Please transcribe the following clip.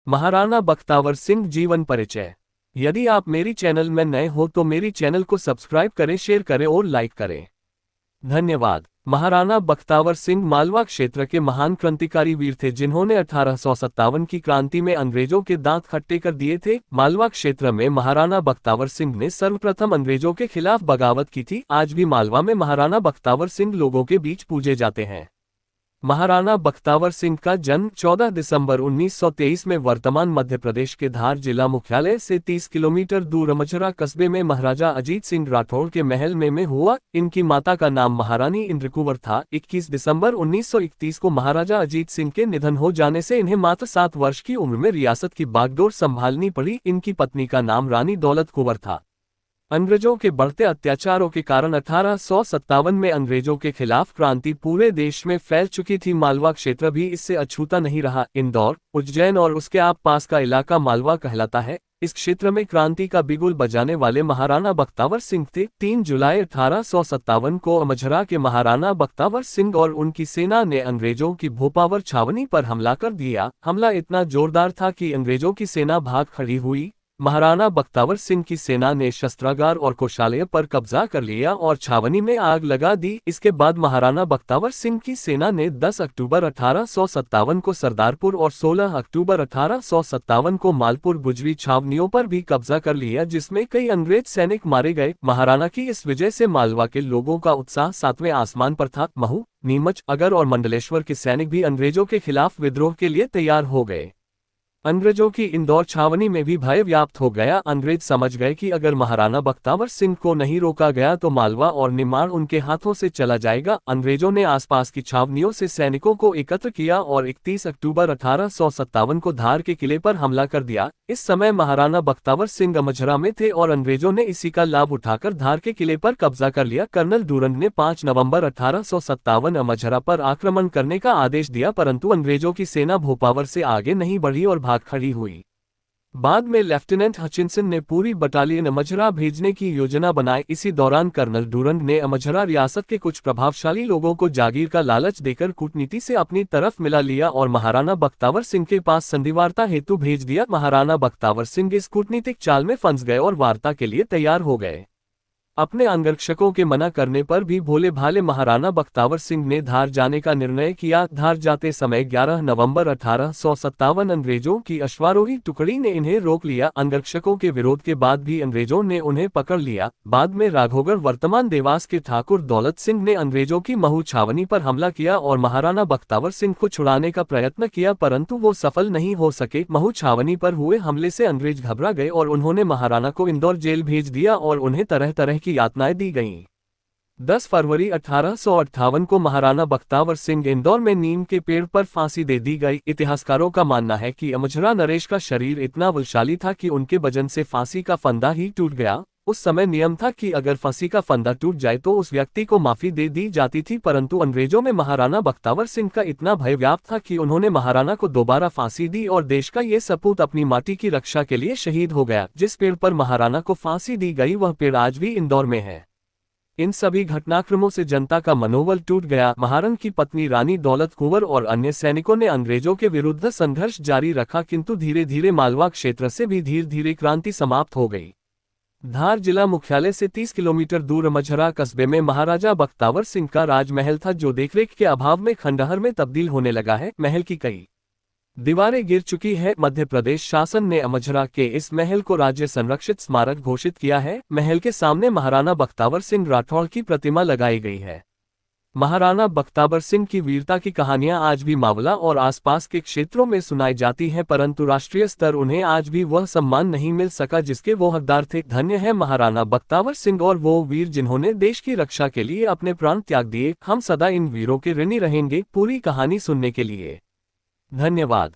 महाराणा बख्तावर सिंह जीवन परिचय। यदि आप मेरी चैनल में नए हो तो मेरी चैनल को सब्सक्राइब करें, शेयर करें और लाइक करें। धन्यवाद। महाराणा बख्तावर सिंह मालवा क्षेत्र के महान क्रांतिकारी वीर थे जिन्होंने 1857 की क्रांति में अंग्रेजों के दांत खट्टे कर दिए थे। मालवा क्षेत्र में महाराणा बख्तावर सिंह ने सर्वप्रथम अंग्रेजों के खिलाफ बगावत की थी। आज भी मालवा में महाराणा बख्तावर सिंह लोगों के बीच पूजे जाते हैं। महाराणा बख्तावर सिंह का जन्म 14 दिसंबर 1923 में वर्तमान मध्य प्रदेश के धार जिला मुख्यालय से 30 किलोमीटर दूर अमझरा कस्बे में महाराजा अजीत सिंह राठौड़ के महल में हुआ। इनकी माता का नाम महारानी इंद्रकुंवर था। 21 दिसंबर 1931 को महाराजा अजीत सिंह के निधन हो जाने से इन्हें मात्र 7 वर्ष की उम्र में रियासत की बागडोर संभालनी पड़ी। इनकी पत्नी का नाम रानी दौलत कुंवर था। अंग्रेजों के बढ़ते अत्याचारों के कारण 1857 में अंग्रेजों के खिलाफ क्रांति पूरे देश में फैल चुकी थी। मालवा क्षेत्र भी इससे अछूता नहीं रहा। इंदौर, उज्जैन और उसके आसपास का इलाका मालवा कहलाता है। इस क्षेत्र में क्रांति का बिगुल बजाने वाले महाराणा बख्तावर सिंह थे। 3 जुलाई 1857 को अमझरा के महाराणा बख्तावर सिंह और उनकी सेना ने अंग्रेजों की भोपावर छावनी पर हमला कर दिया। हमला इतना जोरदार था कि अंग्रेजों की सेना भाग खड़ी हुई। महाराणा बख्तावर सिंह की सेना ने शस्त्रागार और कोषालय पर कब्जा कर लिया और छावनी में आग लगा दी। इसके बाद महाराणा बख्तावर सिंह की सेना ने 10 अक्टूबर 1857 को सरदारपुर और 16 अक्टूबर 1857 को मालपुर गुजरी छावनियों पर भी कब्जा कर लिया, जिसमें कई अंग्रेज सैनिक मारे गए। महाराणा की इस विजय से मालवा के लोगों का उत्साह 7वें आसमान पर था। महू, नीमच, अगर और मंडलेश्वर के सैनिक भी अंग्रेजों के खिलाफ विद्रोह के लिए तैयार हो गए। अंग्रेजों की इंदौर छावनी में भी भय व्याप्त हो गया। अंग्रेज समझ गए कि अगर महाराणा बख्तावर सिंह को नहीं रोका गया तो मालवा और निमाड़ उनके हाथों से चला जाएगा। अंग्रेजों ने आसपास की छावनियों से सैनिकों को एकत्र किया और 31 अक्टूबर 1857 को धार के किले पर हमला कर दिया। इस समय महाराणा बख्तावर सिंह अमझरा में थे और अंग्रेजों ने इसी का लाभ उठाकर धार के किले पर कब्जा कर लिया। कर्नल डूरंड ने 5 नवंबर 1857 अमझरा पर आक्रमण करने का आदेश दिया, परंतु अंग्रेजों की सेना भोपावर से आगे नहीं बढ़ी और भाग खड़ी हुई। बाद में लेफ्टिनेंट हचिंसन ने पूरी बटालियन अमझरा भेजने की योजना बनाई। इसी दौरान कर्नल डूरंड ने अमझरा रियासत के कुछ प्रभावशाली लोगों को जागीर का लालच देकर कूटनीति से अपनी तरफ मिला लिया और महाराणा बख्तावर सिंह के पास संधिवार्ता हेतु भेज दिया। महाराणा बख्तावर सिंह इस कूटनीतिक चाल में फंस गए और वार्ता के लिए तैयार हो गए। अपने अंगरक्षकों के मना करने पर भी भोले भाले महाराणा बख्तावर सिंह ने धार जाने का निर्णय किया। धार जाते समय 11 नवंबर 1857 अंग्रेजों की अश्वारोही टुकड़ी ने इन्हें रोक लिया। अंगरक्षकों के विरोध के बाद भी अंग्रेजों ने उन्हें पकड़ लिया। बाद में राघोगढ़ वर्तमान देवास के ठाकुर दौलत सिंह ने अंग्रेजों की महू छावनी पर हमला किया और महाराणा बख्तावर सिंह को छुड़ाने का प्रयत्न किया, परंतु वो सफल नहीं हो सके। महू छावनी पर हुए हमले से अंग्रेज घबरा गए और उन्होंने महाराणा को इंदौर जेल भेज दिया और उन्हें तरह तरह की यातनाएं दी गईं। 10 फरवरी 1858 को महाराणा बख्तावर सिंह इंदौर में नीम के पेड़ पर फांसी दे दी गई। इतिहासकारों का मानना है कि अमझरा नरेश का शरीर इतना बलशाली था कि उनके वजन से फांसी का फंदा ही टूट गया। उस समय नियम था कि अगर फांसी का फंदा टूट जाए तो उस व्यक्ति को माफी दे दी जाती थी, परंतु अंग्रेजों में महाराणा बख्तावर सिंह का इतना भय व्याप्त था कि उन्होंने महाराणा को दोबारा फांसी दी और देश का ये सपूत अपनी माटी की रक्षा के लिए शहीद हो गया। जिस पेड़ पर महाराणा को फांसी दी गई वह पेड़ आज भी इंदौर में है। इन सभी घटनाक्रमों से जनता का मनोबल टूट गया। महाराणा की पत्नी रानी दौलत कुंवर और अन्य सैनिकों ने अंग्रेजों के विरुद्ध संघर्ष जारी रखा, किंतु धीरे धीरे मालवा क्षेत्र से भी धीरे धीरे क्रांति समाप्त हो गई। धार जिला मुख्यालय से 30 किलोमीटर दूर अमझरा कस्बे में महाराजा बख्तावर सिंह का राजमहल था, जो देखरेख के अभाव में खंडहर में तब्दील होने लगा है। महल की कई दीवारें गिर चुकी है। मध्य प्रदेश शासन ने अमझरा के इस महल को राज्य संरक्षित स्मारक घोषित किया है। महल के सामने महाराणा बख्तावर सिंह राठौड़ की प्रतिमा लगाई गई है। महाराणा बख्तावर सिंह की वीरता की कहानियां आज भी मावला और आसपास के क्षेत्रों में सुनाई जाती हैं, परंतु राष्ट्रीय स्तर उन्हें आज भी वह सम्मान नहीं मिल सका जिसके वो हकदार थे। धन्य है महाराणा बख्तावर सिंह और वो वीर जिन्होंने देश की रक्षा के लिए अपने प्राण त्याग दिए। हम सदा इन वीरों के ऋणी रहेंगे। पूरी कहानी सुनने के लिए धन्यवाद।